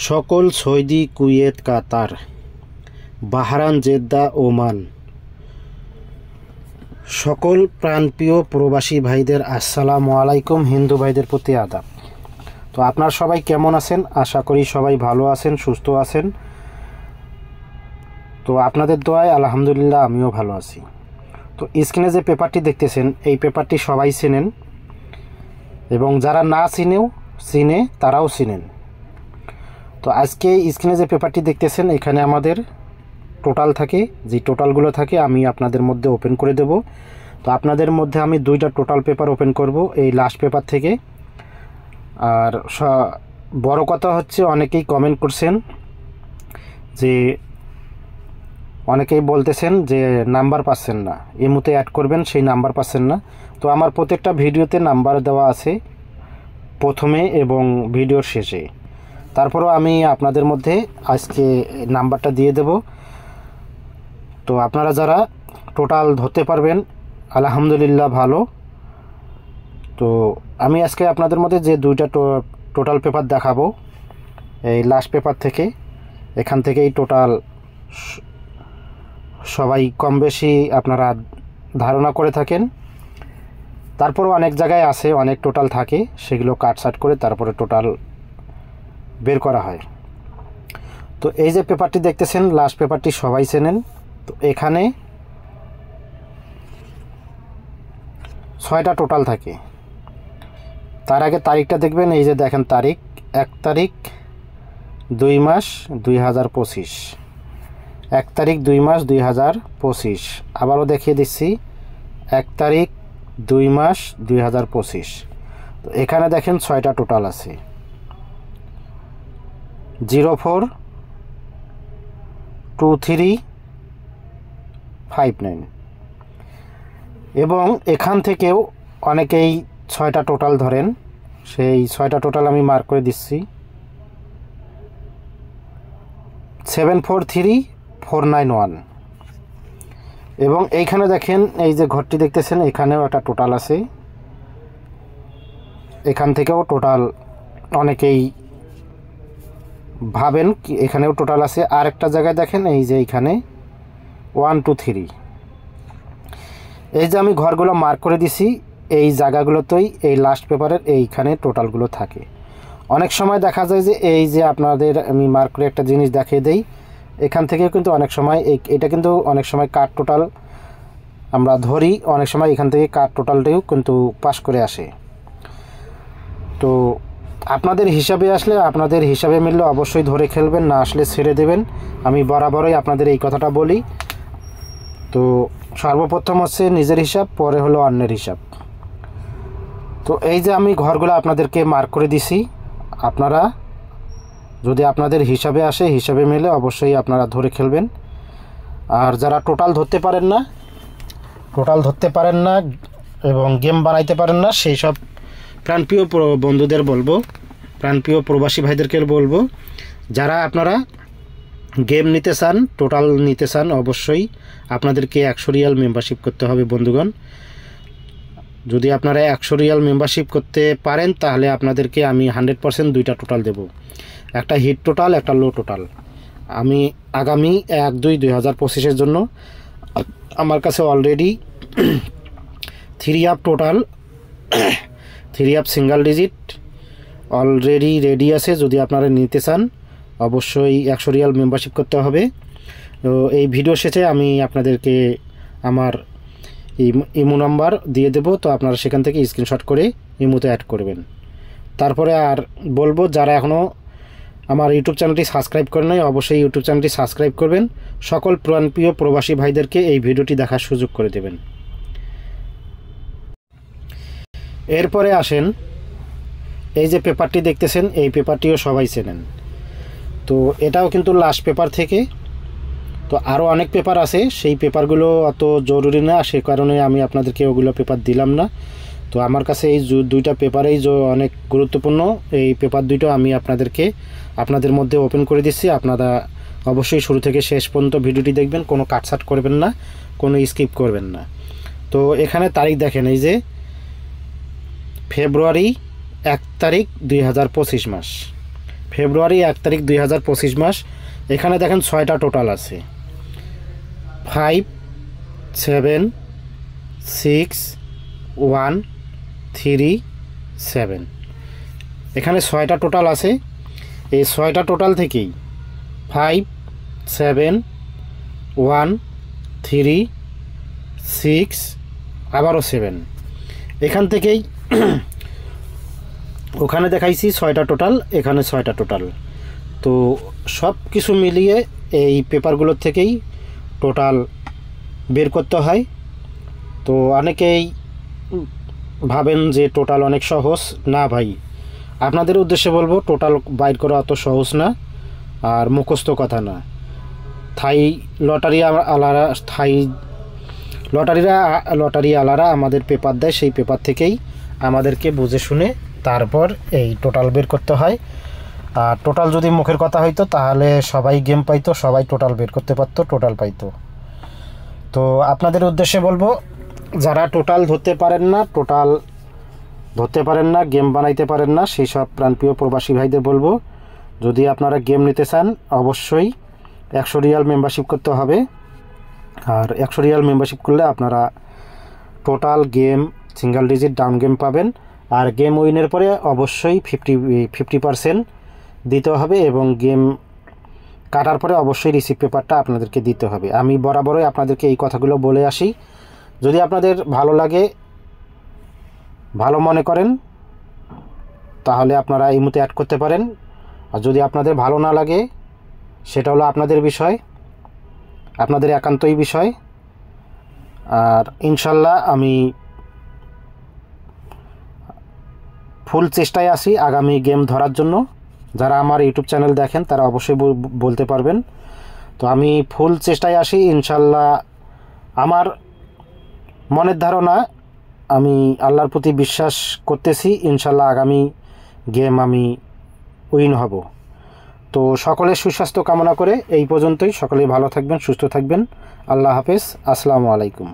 সকল Saudi, Kuwait, কাতার, Bahrain, Jeddah, Oman সকল প্রাণপ্রিয় প্রবাসী ভাইদের আসসালামু আলাইকুম। হিন্দু ভাইদের প্রতি আদাব। তো আপনারা সবাই কেমন আছেন? আশা করি সবাই ভালো আছেন, সুস্থ আছেন। তো আপনাদের দোয়ায় আলহামদুলিল্লাহ আমিও ভালো আছি। তো স্ক্রিনে যে পেপারটি দেখতেছেন, এই পেপারটি সবাই চেনেন এবং যারা না চিনে তারাও চিনেন। তো আজকে স্ক্রিনে যে পেপারটি দেখতেছেন, এখানে আমাদের টোটাল থাকে, যে টোটালগুলো থাকে আমি আপনাদের মধ্যে ওপেন করে দেব। তো আপনাদের মধ্যে আমি দুইটা টোটাল পেপার ওপেন করব এই লাস্ট পেপার থেকে। আর বড় কথা হচ্ছে, অনেকেই কমেন্ট করছেন, যে অনেকেই বলতেছেন যে নাম্বার পাচ্ছেন না, এমুতে অ্যাড করবেন, সেই নাম্বার পাচ্ছেন না। তো আমার প্রত্যেকটা ভিডিওতে নাম্বার দেওয়া আছে প্রথমে এবং ভিডিওর শেষে। তারপরেও আমি আপনাদের মধ্যে আজকে নাম্বারটা দিয়ে দেব। তো আপনারা যারা টোটাল ধরতে পারবেন আলহামদুলিল্লাহ ভালো। তো আমি আজকে আপনাদের মধ্যে যে দুইটা টোটাল পেপার দেখাবো এই লাস্ট পেপার থেকে, এখান থেকেই টোটাল সবাই কম বেশি আপনারা ধারণা করে থাকেন। তারপরও অনেক জায়গায় আছে, অনেক টোটাল থাকে, সেগুলো কাটসাট করে তারপরে টোটাল বের করা হয়। তো এই যে পেপারটি দেখতেছেন, লাস্ট পেপারটি সবাই চেনেন। তো এখানে 6টা টোটাল থাকে। তার আগে তারিখটা দেখবেন, এই যে দেখেন তারিখ 1 তারিখ 2 মাস 2025, 1 তারিখ 2 মাস 2025। আবারও দেখিয়ে দিচ্ছি, 1 তারিখ 2 মাস 2025। তো এখানে দেখেন 6টা টোটাল আছে, 042359। এবং এখান থেকেও অনেকেই 6টা টোটাল ধরেন, সেই 6টা টোটাল আমি মার্ক করে দিচ্ছি, 743491। এবং এইখানে দেখেন, এই যে ঘরটি দেখতেছেন, এখানেও একটা টোটাল আছে। এখান থেকেও টোটাল অনেকেই ভাবেন কি এখানেও টোটাল আছে। আর একটা জায়গায় দেখেন, এই যে এইখানে 1 2 3। এই যে আমি ঘরগুলো মার্ক করে দিছি, এই জায়গাগুলোতেই এই লাস্ট পেপারের এইখানে টোটালগুলো থাকে। অনেক সময় দেখা যায় যে এই যে আপনাদের আমি মার্ক করে একটা জিনিস দেখিয়ে দেই, এখান থেকেও কিন্তু অনেক সময় এটা কিন্তু অনেক সময় কাট টোটাল আমরা ধরি, অনেক সময় এখান থেকে কাট টোটালটাও কিন্তু পাস করে আসে। তো আপনাদের হিসাবে আসলে, আপনাদের হিসাবে মিললে অবশ্যই ধরে খেলবেন, না আসলে ছেড়ে দেবেন। আমি বরাবরই আপনাদের এই কথাটা বলি। তো সর্বপ্রথম হচ্ছে নিজের হিসাব, পরে হলো অন্যের হিসাব। তো এই যে আমি ঘরগুলো আপনাদেরকে মার্ক করে দিছি, আপনারা যদি আপনাদের হিসাবে আসে, হিসাবে মিলে অবশ্যই আপনারা ধরে খেলবেন। আর যারা টোটাল ধরতে পারেন না এবং গেম বানাইতে পারেন না, সেই সব প্রাণপ্রিয় বন্ধুদের বলবো, প্রাণপ্রিয় প্রবাসী ভাইদেরকে বলবো, যারা আপনারা গেম নিতে চান, টোটাল নিতে চান, অবশ্যই আপনাদেরকে 100 রিয়াল মেম্বারশিপ করতে হবে বন্ধুগণ। যদি আপনারা 100 রিয়াল মেম্বারশিপ করতে পারেন, তাহলে আপনাদেরকে আমি 100% দুইটা টোটাল দেব, একটা হিট টোটাল, একটা লো টোটাল। আমি আগামী 1/2/2025-এর জন্য আমার কাছে already 3 up total, 3 up single digit already ready আছে। যদি আপনারা নিতে চান, অবশ্যই 100 রিয়াল মেম্বারশিপ করতে হবে। তো এই ভিডিও শেষে আমি আপনাদেরকে আমার ইমো নাম্বার দিয়ে দেব, তো আপনারা সেখান থেকে স্ক্রিনশট করে ইমোতে অ্যাড করবেন। তারপরে আর বলবো, যারা এখনও আমার ইউটিউব চ্যানেলটি সাবস্ক্রাইব করে নাই, অবশ্যই ইউটিউব চ্যানেলটি সাবস্ক্রাইব করবেন। সকল প্রাণপ্রিয় প্রবাসী ভাইদেরকে এই ভিডিওটি দেখার সুযোগ করে দেবেন। এরপরে আসেন, এই যে পেপারটি দেখতেছেন, এই পেপারটিও সবাই চেনেন। তো এটাও কিন্তু লাস্ট পেপার থেকে। তো আরও অনেক পেপার আছে, সেই পেপারগুলো অত জরুরি না, সে কারণে আমি আপনাদেরকে ওগুলো পেপার দিলাম না। তো আমার কাছে এই দুইটা পেপারেই অনেক গুরুত্বপূর্ণ, এই পেপার দুটো আমি আপনাদের মধ্যে ওপেন করে দিচ্ছি। আপনারা অবশ্যই শুরু থেকে শেষ পর্যন্ত ভিডিওটি দেখবেন, কোনো কাটছাট করবেন না, কোনো স্কিপ করবেন না। তো এখানে তারিখ দেখেন, এই যে ফেব্রুয়ারি 1 তারিখ 2025 মাস, ফেব্রুয়ারি 1 তারিখ 2025 মাস। এখানে দেখেন 6টা টোটাল আছে, 5 7 6 1 3 7। এখানে 6টা টোটাল আছে। এই 6টা টোটাল থেকেই 5 7 1 3 6 আবারও 7, এখান থেকেই ওখানে দেখাইছি 6টা টোটাল, এখানে 6টা টোটাল। তো সব কিছু মিলিয়ে এই পেপারগুলোর থেকেই টোটাল বের করতে হয়। তো অনেকেই ভাবেন যে টোটাল অনেক সহজ। না ভাই, আপনাদের উদ্দেশ্যে বলবো টোটাল বাইর করা অত সহজ না, আর মুখস্থ কথা না। লটারি আলারা আমাদের পেপার দেয়, সেই পেপার থেকেই আমাদেরকে বুঝে শুনে তারপর এই টোটাল বের করতে হয়। আর টোটাল যদি মুখের কথা হইতো তাহলে সবাই গেম পাইতো, সবাই টোটাল বের করতে পারতো, টোটাল পাইতো। তো আপনাদের উদ্দেশ্যে বলবো, যারা টোটাল ধরতে পারেন না, গেম বানাইতে পারেন না, সেই সব প্রাণপ্রিয় প্রবাসী ভাইদের বলবো, যদি আপনারা গেম নিতে চান অবশ্যই 100 রিয়াল মেম্বারশিপ করতে হবে। আর 100 রিয়াল মেম্বারশিপ করলে আপনারা total game single digit down game পাবেন। আর গেম উইনের পরে অবশ্যই 50% দিতে হবে, এবং গেম কাটার পরে অবশ্যই রিসিভ পেপারটা আপনাদেরকে দিতে হবে। আমি বরাবরই আপনাদেরকে এই কথাগুলো বলে আসি। যদি আপনাদের ভালো লাগে, ভালো মনে করেন, তাহলে আপনারা এই মুহূর্তে অ্যাড করতে পারেন। আর যদি আপনাদের ভালো না লাগে, সেটা হলো আপনাদের বিষয়, আপনাদের একান্তই বিষয়। আর ইনশাল্লাহ আমি ফুল চেষ্টায় আছি আগামী গেম ধরার জন্য। যারা আমার ইউটিউব চ্যানেল দেখেন তারা অবশ্যই বলতে পারবেন। তো আমি ফুল চেষ্টায় আসি ইনশাল্লাহ। আমার মনের ধারণা, আমি আল্লাহর প্রতি বিশ্বাস করতেছি ইনশাল্লাহ আগামী গেম আমি উইন হব। তো সকলের সুস্বাস্থ্য কামনা করে এই পর্যন্তই। সকলেই ভালো থাকবেন, সুস্থ থাকবেন। আল্লাহ হাফেজ, আসসালামু আলাইকুম।